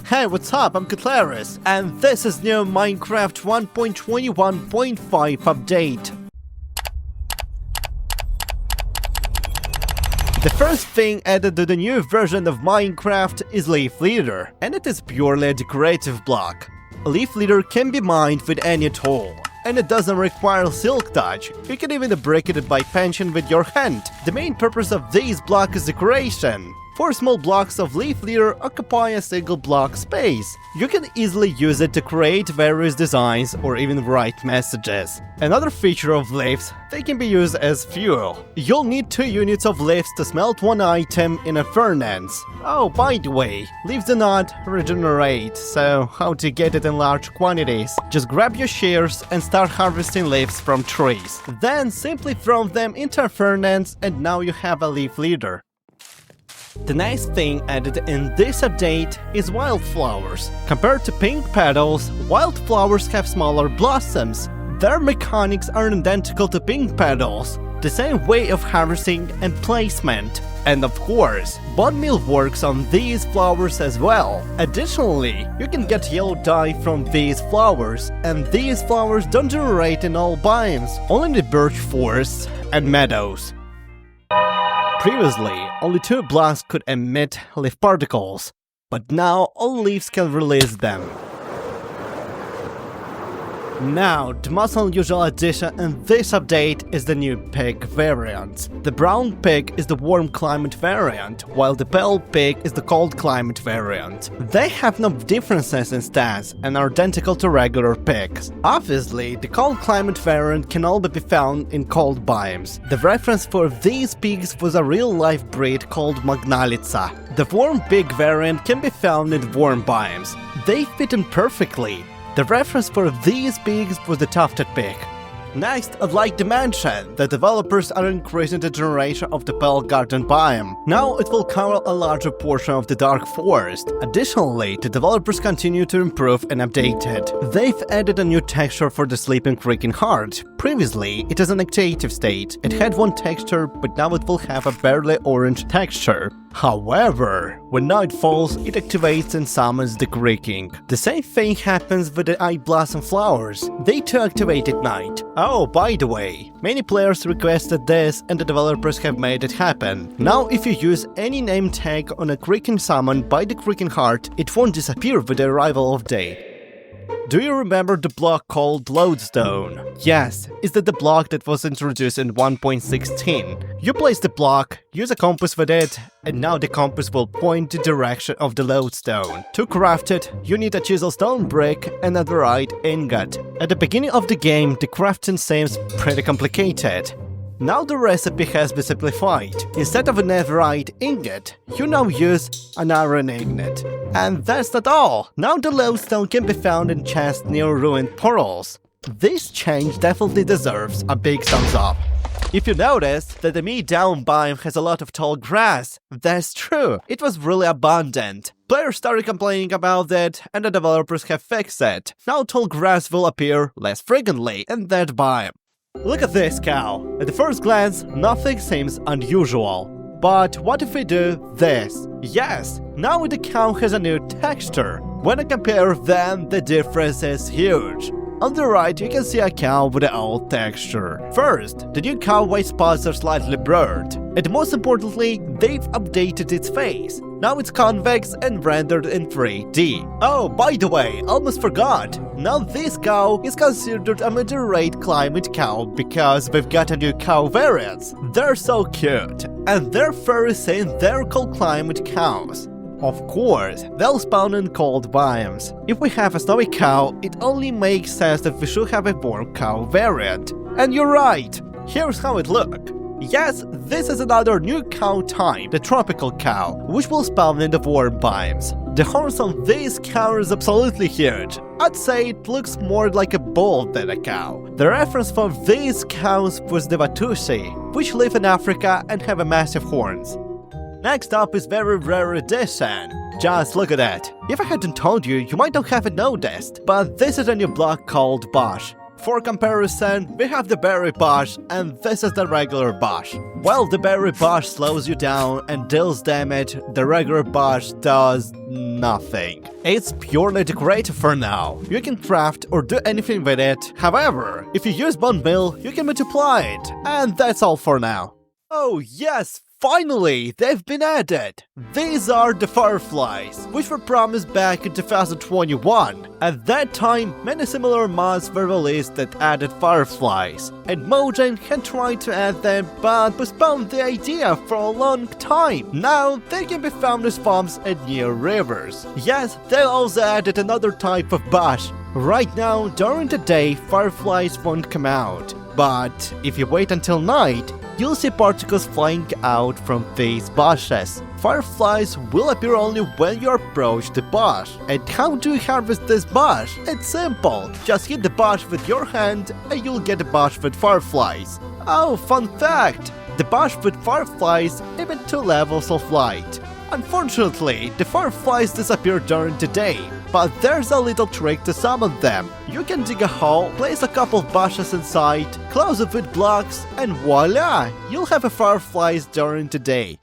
Hey, what's up? I'm Cartagrapher, and this is new Minecarft 1.21.5 update. The first thing added to the new version of Minecarft is Leaf Leader, and it is purely a decorative block. A leaf leader can be mined with any tool, and it doesn't require silk touch. You can even break it by punching with your hand. The main purpose of this block is decoration. 4 small blocks of leaf leader occupy a single block space. You can easily use it to create various designs or even write messages. Another feature of leaves, they can be used as fuel. You'll need 2 units of leaves to smelt 1 item in a furnace. Oh, by the way, leaves do not regenerate, so how to get it in large quantities? Just grab your shears and start harvesting leaves from trees. Then simply throw them into a furnace and now you have a leaf leader. The next thing added in this update is Wildflowers. Compared to pink petals, Wildflowers have smaller blossoms. Their mechanics are identical to pink petals, the same way of harvesting and placement. And of course, bone meal works on these flowers as well. Additionally, you can get yellow dye from these flowers, and these flowers don't generate in all biomes, only in the birch forests and meadows. Previously, only 2 blocks could emit leaf particles, but now all leaves can release them. Now, the most unusual addition in this update is the new pig variant. The brown pig is the warm climate variant, while the pale pig is the cold climate variant. They have no differences in stats and are identical to regular pigs. Obviously, the cold climate variant can only be found in cold biomes. The reference for these pigs was a real-life breed called Magnalitsa. The warm pig variant can be found in warm biomes. They fit in perfectly. The reference for these pigs was the tufted pig. Next, I'd like to mention that developers are increasing the generation of the Pale Garden biome. Now it will cover a larger portion of the dark forest. Additionally, the developers continue to improve and update it. They've added a new texture for the Sleeping Creaking Heart. Previously, it is an active state. It had one texture, but now it will have a barely orange texture. However, when night falls, it activates and summons the creaking. The same thing happens with the Eye Blossom flowers. They too activate at night. Oh, by the way, many players requested this and the developers have made it happen. Now if you use any name tag on a creaking summon by the Creaking Heart, it won't disappear with the arrival of day. Do you remember the block called LodeStore? Yes, it's the block that was introduced in 1.16. You place the block, use a compass with it, and now the compass will point the direction of the lodestone. To craft it, you need a chisel stone brick and a netherite ingot. At the beginning of the game, the crafting seems pretty complicated. Now the recipe has been simplified. Instead of a netherite ingot, you now use an iron ingot. And that's not all! Now the lodestone can be found in chests near ruined portals. This change definitely deserves a big thumbs up. If you noticed that the Meadow biome has a lot of tall grass, that's true, it was really abundant. Players started complaining about it, and the developers have fixed it. Now tall grass will appear less frequently in that biome. Look at this cow. At the first glance, nothing seems unusual. But what if we do this? Yes, now the cow has a new texture. When I compare them, the difference is huge. On the right, you can see a cow with an old texture. First, the new cow white spots are slightly blurred. And most importantly, they've updated its face. Now it's convex and rendered in 3D. Oh, by the way, almost forgot. Now this cow is considered a moderate climate cow because we've got a new cow variants. They're so cute, and they're very same they're cold climate cows. Of course, they'll spawn in cold biomes. If we have a snowy cow, it only makes sense that we should have a warm cow variant. And you're right, here's how it looks. Yes, this is another new cow type, the tropical cow, which will spawn in the warm biomes. The horns on this cow is absolutely huge. I'd say it looks more like a bull than a cow. The reference for these cows was the Watusi, which live in Africa and have a massive horns. Next up is very rare edition. Just look at that. If I hadn't told you, you might not have noticed, but this is a new block called Bush. For comparison, we have the berry bush and this is the regular bush. While the berry bush slows you down and deals damage, the regular bush does nothing. It's purely decorative for now. You can craft or do anything with it. However, if you use bone meal, you can multiply it. And that's all for now. Oh yes! Finally, they've been added! These are the Fireflies, which were promised back in 2021. At that time, many similar mods were released that added Fireflies, and Mojang had tried to add them but postponed the idea for a long time. Now, they can be found as farms and near rivers. Yes, they also added another type of bush. Right now, during the day, Fireflies won't come out, but if you wait until night, you'll see particles flying out from these bushes. Fireflies will appear only when you approach the bush. And how do you harvest this bush? It's simple. Just hit the bush with your hand and you'll get a bush with fireflies. Oh, fun fact! The bush with fireflies emit 2 levels of light. Unfortunately, the fireflies disappear during the day, but there's a little trick to summon them. You can dig a hole, place a couple of bushes inside, close it with blocks, and voila! You'll have a fireflies during the day.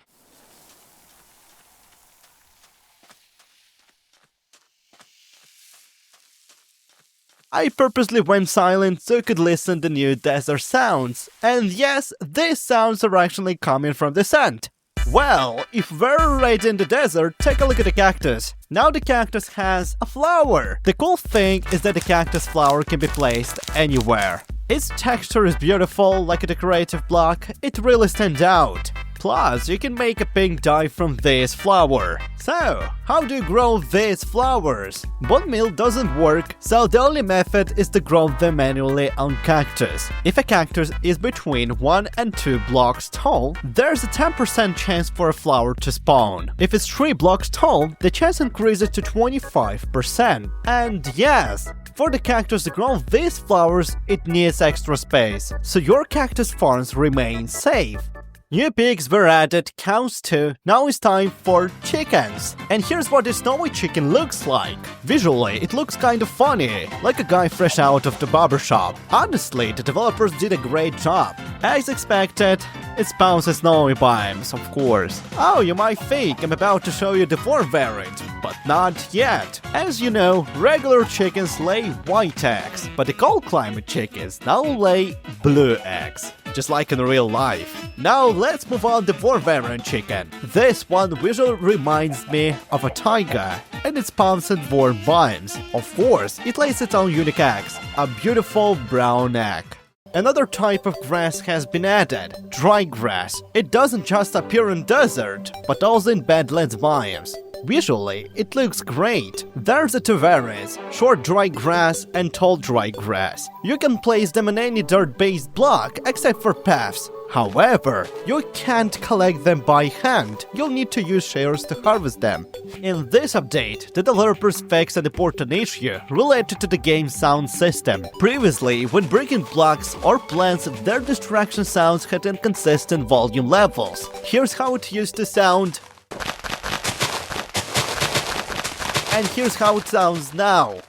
I purposely went silent so you could listen to new desert sounds. And yes, these sounds are actually coming from the sand. Well, if we're already in the desert, take a look at the cactus. Now the cactus has a flower. The cool thing is that the cactus flower can be placed anywhere. Its texture is beautiful, like a decorative block, it really stands out. Plus, you can make a pink dye from this flower. So, how do you grow these flowers? Bone meal doesn't work, so the only method is to grow them manually on cactus. If a cactus is between 1 and 2 blocks tall, there's a 10% chance for a flower to spawn. If it's 3 blocks tall, the chance increases to 25%. And yes, for the cactus to grow these flowers, it needs extra space, so your cactus farms remain safe. New pigs were added, cows too. Now it's time for chickens. And here's what a snowy chicken looks like. Visually, it looks kind of funny, like a guy fresh out of the barbershop. Honestly, the developers did a great job. As expected, it spawns in snowy biomes, of course. Oh, you might think I'm about to show you the 4 variant, but not yet. As you know, regular chickens lay white eggs, but the cold climate chickens now lay blue eggs. Just like in real life. Now let's move on to 4 variant chicken. This one visually reminds me of a tiger, and it spawns in warm biomes. Of course, it lays its own unique eggs, a beautiful brown egg. Another type of grass has been added, dry grass. It doesn't just appear in desert, but also in badlands biomes. Visually, it looks great. There's the 2 variants, short dry grass and tall dry grass. You can place them in any dirt-based block except for paths. However, you can't collect them by hand, you'll need to use shears to harvest them. In this update, the developers fixed an important issue related to the game's sound system. Previously, when breaking blocks or plants, their distraction sounds had inconsistent volume levels. Here's how it used to sound. And here's how it sounds now.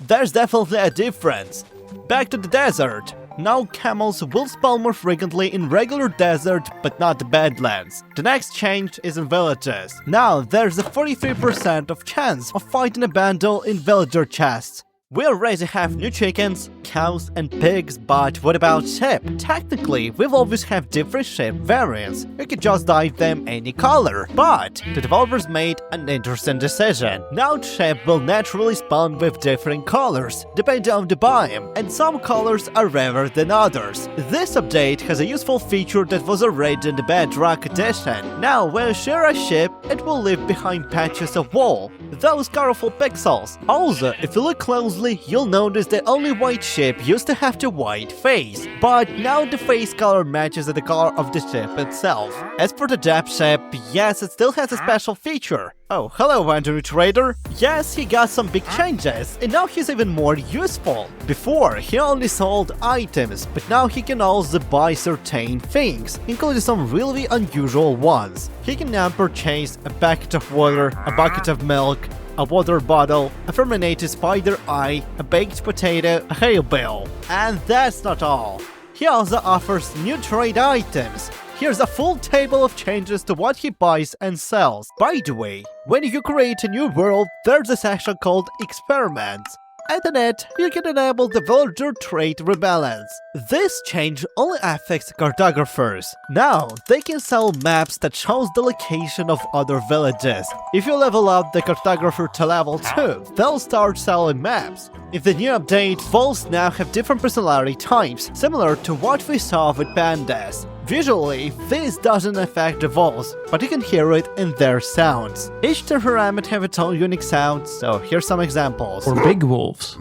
There's definitely a difference. Back to the desert. Now camels will spawn more frequently in regular desert, but not the badlands. The next change is in villages. Now there's a 43% of chance of finding a bundle in villager chests. We already have new chickens, cows and pigs, but what about sheep? Technically, we've always have different sheep variants. You could just dye them any color. But the developers made an interesting decision. Now sheep will naturally spawn with different colors, depending on the biome, and some colors are rarer than others. This update has a useful feature that was already in the Bedrock edition. Now, when you share a sheep, it will leave behind patches of wool, those colorful pixels. Also, if you look closely, you'll notice that only white sheep used to have the white face, but now the face color matches the color of the sheep itself. As for the depth sheep, yes, it still has a special feature. Oh, hello Andrew Trader. Yes, he got some big changes, and now he's even more useful. Before, he only sold items, but now he can also buy certain things, including some really unusual ones. He can now purchase a bucket of water, a bucket of milk, a water bottle, a fermented spider eye, a baked potato, a hay bale. And that's not all. He also offers new trade items. Here's a full table of changes to what he buys and sells. By the way, when you create a new world, there's a section called Experiments. And in it, you can enable the villager trait rebalance. This change only affects cartographers. Now, they can sell maps that shows the location of other villages. If you level up the cartographer to level 2, they'll start selling maps. In the new update, voles now have different personality types, similar to what we saw with pandas. Visually, this doesn't affect the voles, but you can hear it in their sounds. Each temperament have its own unique sound, so here's some examples. For big wolves.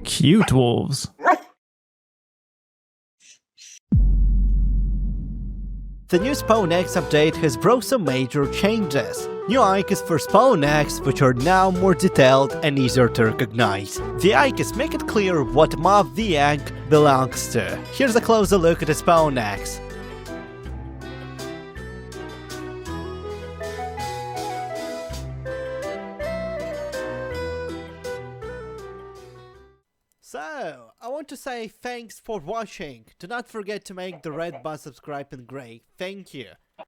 Cute wolves. The new Spawn X update has brought some major changes. New icons for Spawn X, which are now more detailed and easier to recognize. The icons make it clear what mob the egg belongs to. Here's a closer look at the Spawn X. So, I want to say thanks for watching. Do not forget to make the red button subscribe and gray. Thank you.